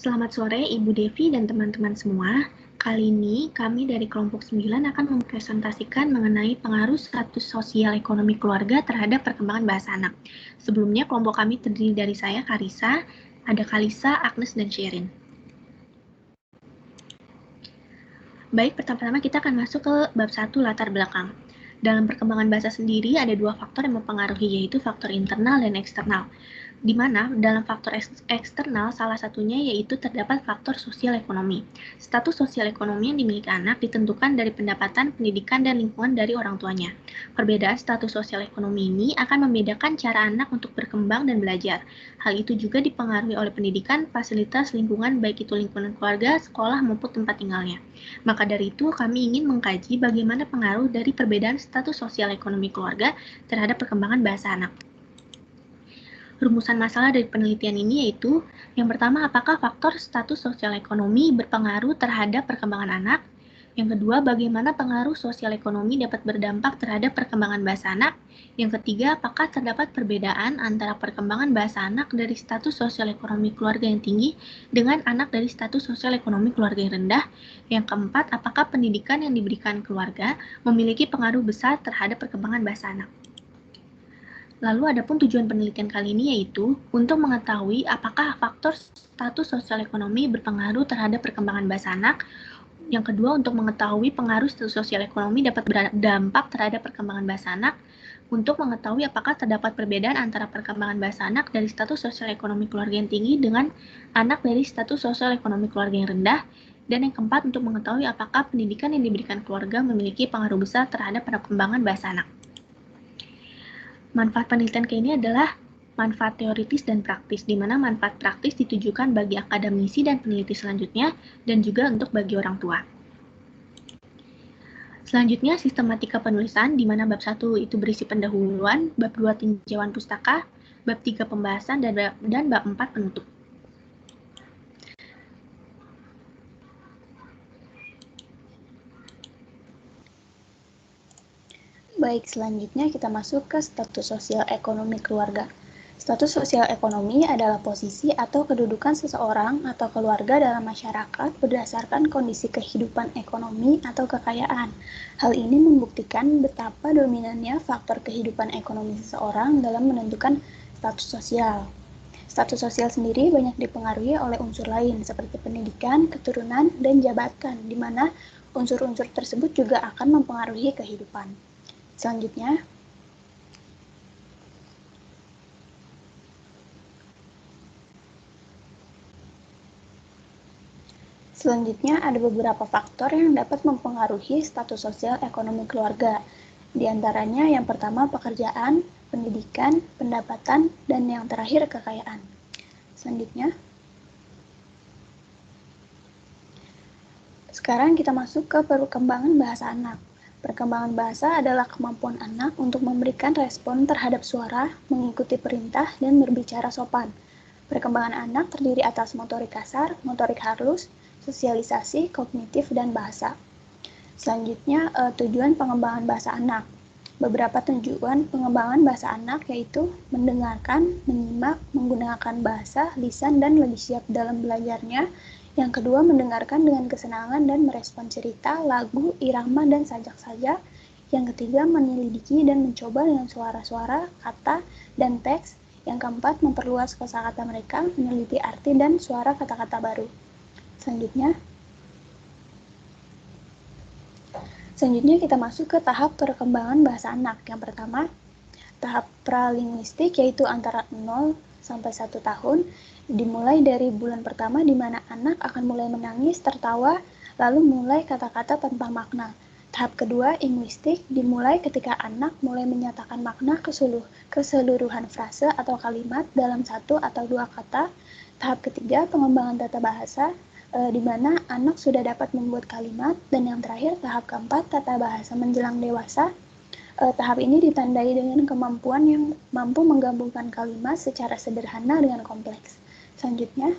Selamat sore Ibu Devi dan teman-teman semua. Kali ini kami dari kelompok 9 akan mempresentasikan mengenai pengaruh status sosial ekonomi keluarga terhadap perkembangan bahasa anak. Sebelumnya kelompok kami terdiri dari saya, Karisa, ada Kalisa, Agnes, dan Sherin. Baik, pertama-tama kita akan masuk ke bab 1 latar belakang. Dalam perkembangan bahasa sendiri ada dua faktor yang mempengaruhi, yaitu faktor internal dan eksternal. Di mana dalam faktor eksternal salah satunya yaitu terdapat faktor sosial ekonomi. Status sosial ekonomi yang dimiliki anak ditentukan dari pendapatan, pendidikan, dan lingkungan dari orang tuanya. Perbedaan status sosial ekonomi ini akan membedakan cara anak untuk berkembang dan belajar. Hal itu juga dipengaruhi oleh pendidikan, fasilitas, lingkungan, baik itu lingkungan keluarga, sekolah, maupun tempat tinggalnya. Maka dari itu, kami ingin mengkaji bagaimana pengaruh dari perbedaan status sosial ekonomi keluarga terhadap perkembangan bahasa anak. Rumusan masalah dari penelitian ini yaitu, yang pertama, apakah faktor status sosial ekonomi berpengaruh terhadap perkembangan anak? Yang kedua, bagaimana pengaruh sosial ekonomi dapat berdampak terhadap perkembangan bahasa anak? Yang ketiga, apakah terdapat perbedaan antara perkembangan bahasa anak dari status sosial ekonomi keluarga yang tinggi dengan anak dari status sosial ekonomi keluarga yang rendah? Yang keempat, apakah pendidikan yang diberikan keluarga memiliki pengaruh besar terhadap perkembangan bahasa anak? Lalu adapun tujuan penelitian kali ini yaitu untuk mengetahui apakah faktor status sosial ekonomi berpengaruh terhadap perkembangan bahasa anak. Yang kedua, untuk mengetahui pengaruh status sosial ekonomi dapat berdampak terhadap perkembangan bahasa anak. Untuk mengetahui apakah terdapat perbedaan antara perkembangan bahasa anak dari status sosial ekonomi keluarga yang tinggi dengan anak dari status sosial ekonomi keluarga yang rendah. Dan yang keempat, untuk mengetahui apakah pendidikan yang diberikan keluarga memiliki pengaruh besar terhadap perkembangan bahasa anak. Manfaat penelitian kali ini adalah manfaat teoritis dan praktis, di mana manfaat praktis ditujukan bagi akademisi dan peneliti selanjutnya, dan juga untuk bagi orang tua. Selanjutnya, sistematika penulisan, di mana bab 1 itu berisi pendahuluan, bab 2 tinjauan pustaka, bab 3 pembahasan, dan bab 4 penutup. Baik, selanjutnya kita masuk ke status sosial ekonomi keluarga. Status sosial ekonomi adalah posisi atau kedudukan seseorang atau keluarga dalam masyarakat berdasarkan kondisi kehidupan ekonomi atau kekayaan. Hal ini membuktikan betapa dominannya faktor kehidupan ekonomi seseorang dalam menentukan status sosial. Status sosial sendiri banyak dipengaruhi oleh unsur lain seperti pendidikan, keturunan, dan jabatan, di mana unsur-unsur tersebut juga akan mempengaruhi kehidupan. Selanjutnya, ada beberapa faktor yang dapat mempengaruhi status sosial ekonomi keluarga. Di antaranya yang pertama pekerjaan, pendidikan, pendapatan, dan yang terakhir kekayaan. Selanjutnya, sekarang kita masuk ke perkembangan bahasa anak. Perkembangan bahasa adalah kemampuan anak untuk memberikan respon terhadap suara, mengikuti perintah, dan berbicara sopan. Perkembangan anak terdiri atas motorik kasar, motorik halus, sosialisasi, kognitif, dan bahasa. Selanjutnya, tujuan pengembangan bahasa anak. Beberapa tujuan pengembangan bahasa anak yaitu mendengarkan, menyimak, menggunakan bahasa, lisan, dan lebih siap dalam belajarnya. Yang kedua, mendengarkan dengan kesenangan dan merespon cerita, lagu, irama, dan sajak-sajak. Yang ketiga, menyelidiki dan mencoba dengan suara-suara, kata, dan teks. Yang keempat, memperluas kosakata mereka, meneliti arti dan suara kata-kata baru. Selanjutnya kita masuk ke tahap perkembangan bahasa anak. Yang pertama, tahap pralinguistik yaitu antara 0 sampai 1 tahun, dimulai dari bulan pertama di mana anak akan mulai menangis, tertawa, lalu mulai kata-kata tanpa makna. Tahap kedua, linguistik, dimulai ketika anak mulai menyatakan makna keseluruhan frase atau kalimat dalam 1 atau 2 kata. Tahap ketiga, pengembangan tata bahasa, di mana anak sudah dapat membuat kalimat. Dan yang terakhir, tahap keempat, tata bahasa menjelang dewasa. Tahap ini ditandai dengan kemampuan yang mampu menggabungkan kalimat secara sederhana dengan kompleks. Selanjutnya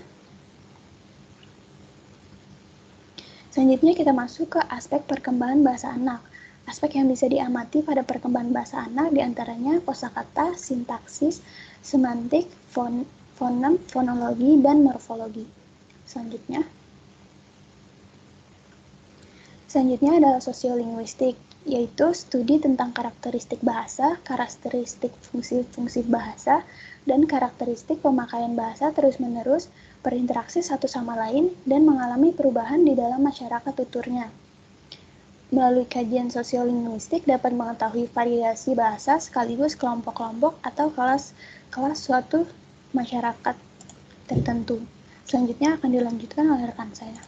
kita masuk ke aspek perkembangan bahasa anak. Aspek yang bisa diamati pada perkembangan bahasa anak diantaranya kosakata, sintaksis, semantik, fonem, fonologi, dan morfologi. Selanjutnya adalah sosiolinguistik, yaitu studi tentang karakteristik bahasa, karakteristik fungsi-fungsi bahasa, dan karakteristik pemakaian bahasa terus-menerus berinteraksi satu sama lain dan mengalami perubahan di dalam masyarakat tuturnya. Melalui kajian sosiolinguistik dapat mengetahui variasi bahasa sekaligus kelompok-kelompok atau kelas suatu masyarakat tertentu. Selanjutnya akan dilanjutkan oleh rekan saya.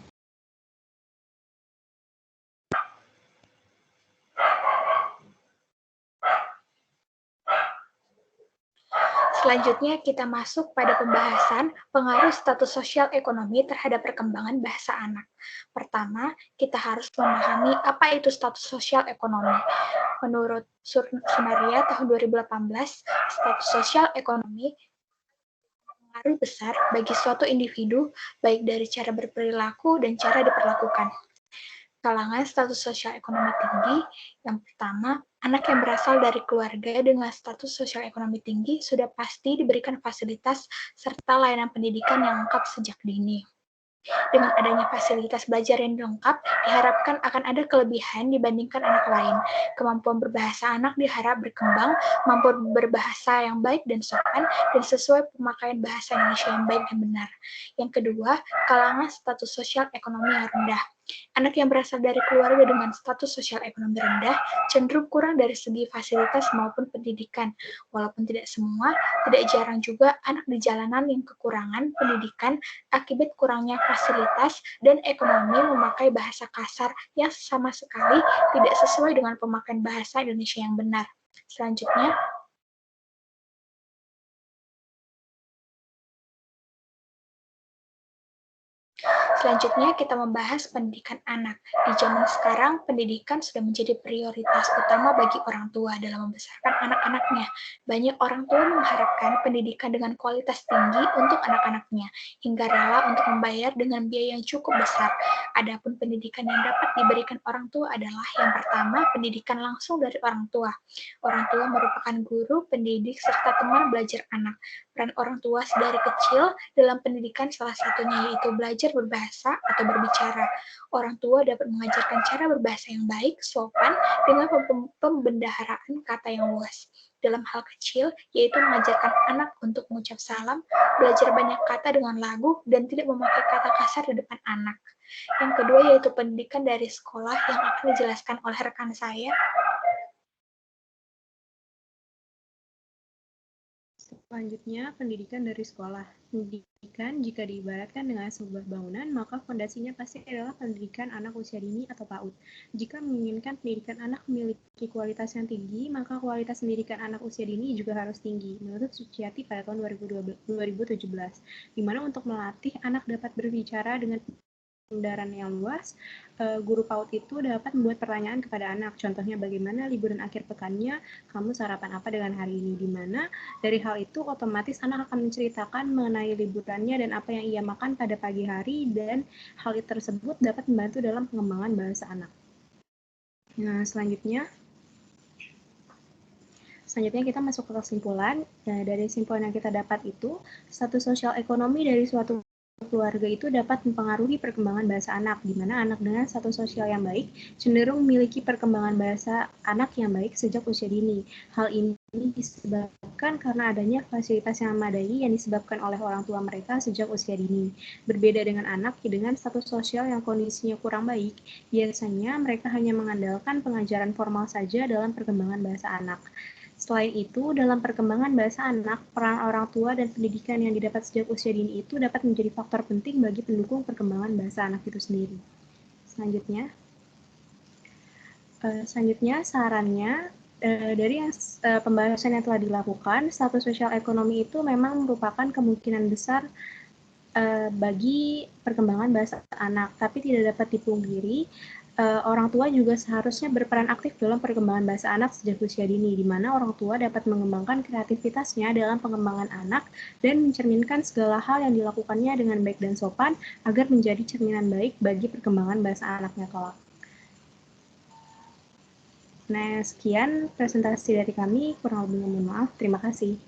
Selanjutnya kita masuk pada pembahasan pengaruh status sosial ekonomi terhadap perkembangan bahasa anak. Pertama, kita harus memahami apa itu status sosial ekonomi. Menurut Sunaria tahun 2018, status sosial ekonomi pengaruh besar bagi suatu individu, baik dari cara berperilaku dan cara diperlakukan. Kalangan status sosial ekonomi tinggi, yang pertama, anak yang berasal dari keluarga dengan status sosial ekonomi tinggi sudah pasti diberikan fasilitas serta layanan pendidikan yang lengkap sejak dini. Dengan adanya fasilitas belajar yang lengkap, diharapkan akan ada kelebihan dibandingkan anak lain. Kemampuan berbahasa anak diharap berkembang, mampu berbahasa yang baik dan sopan, dan sesuai pemakaian bahasa Indonesia yang baik dan benar. Yang kedua, kalangan status sosial ekonomi yang rendah. Anak yang berasal dari keluarga dengan status sosial ekonomi rendah cenderung kurang dari segi fasilitas maupun pendidikan. Walaupun tidak semua, tidak jarang juga anak di jalanan yang kekurangan pendidikan akibat kurangnya fasilitas dan ekonomi memakai bahasa kasar yang sama sekali tidak sesuai dengan pemakaian bahasa Indonesia yang benar. Selanjutnya, kita membahas pendidikan anak. Di zaman sekarang, pendidikan sudah menjadi prioritas utama bagi orang tua dalam membesarkan anak-anaknya. Banyak orang tua mengharapkan pendidikan dengan kualitas tinggi untuk anak-anaknya, hingga rela untuk membayar dengan biaya yang cukup besar. Adapun pendidikan yang dapat diberikan orang tua adalah yang pertama, pendidikan langsung dari orang tua. Orang tua merupakan guru, pendidik, serta teman belajar anak. Peran orang tua sedari kecil dalam pendidikan salah satunya yaitu belajar berbahasa atau berbicara. Orang tua dapat mengajarkan cara berbahasa yang baik, sopan, dengan pembendaharaan kata yang luas. Dalam hal kecil, yaitu mengajarkan anak untuk mengucap salam, belajar banyak kata dengan lagu, dan tidak memakai kata kasar di depan anak. Yang kedua yaitu pendidikan dari sekolah yang akan dijelaskan oleh rekan saya. Selanjutnya, pendidikan dari sekolah. Pendidikan, jika diibaratkan dengan sebuah bangunan, maka fondasinya pasti adalah pendidikan anak usia dini atau PAUD. Jika menginginkan pendidikan anak memiliki kualitas yang tinggi, maka kualitas pendidikan anak usia dini juga harus tinggi, menurut Suciati pada tahun 2017, di mana untuk melatih anak dapat berbicara dengan pendaran yang luas, guru PAUD itu dapat membuat pertanyaan kepada anak. Contohnya bagaimana liburan akhir pekannya, kamu sarapan apa dengan hari ini, di mana dari hal itu otomatis anak akan menceritakan mengenai liburannya dan apa yang ia makan pada pagi hari, dan hal tersebut dapat membantu dalam pengembangan bahasa anak. Nah, selanjutnya kita masuk ke kesimpulan. Dari kesimpulan yang kita dapat itu, status sosial ekonomi dari suatu keluarga itu dapat mempengaruhi perkembangan bahasa anak, di mana anak dengan status sosial yang baik cenderung memiliki perkembangan bahasa anak yang baik sejak usia dini. Hal ini disebabkan karena adanya fasilitas yang memadai yang disebabkan oleh orang tua mereka sejak usia dini. Berbeda dengan anak dengan status sosial yang kondisinya kurang baik, biasanya mereka hanya mengandalkan pengajaran formal saja dalam perkembangan bahasa anak. Selain itu, dalam perkembangan bahasa anak, peran orang tua dan pendidikan yang didapat sejak usia dini itu dapat menjadi faktor penting bagi pendukung perkembangan bahasa anak itu sendiri. Selanjutnya sarannya dari pembahasan yang telah dilakukan, status sosial ekonomi itu memang merupakan kemungkinan besar bagi perkembangan bahasa anak, tapi tidak dapat dipungkiri orang tua juga seharusnya berperan aktif dalam perkembangan bahasa anak sejak usia dini, di mana orang tua dapat mengembangkan kreativitasnya dalam pengembangan anak dan mencerminkan segala hal yang dilakukannya dengan baik dan sopan agar menjadi cerminan baik bagi perkembangan bahasa anaknya kelak. Nah, sekian presentasi dari kami, kurang lebihnya mohon maaf. Terima kasih.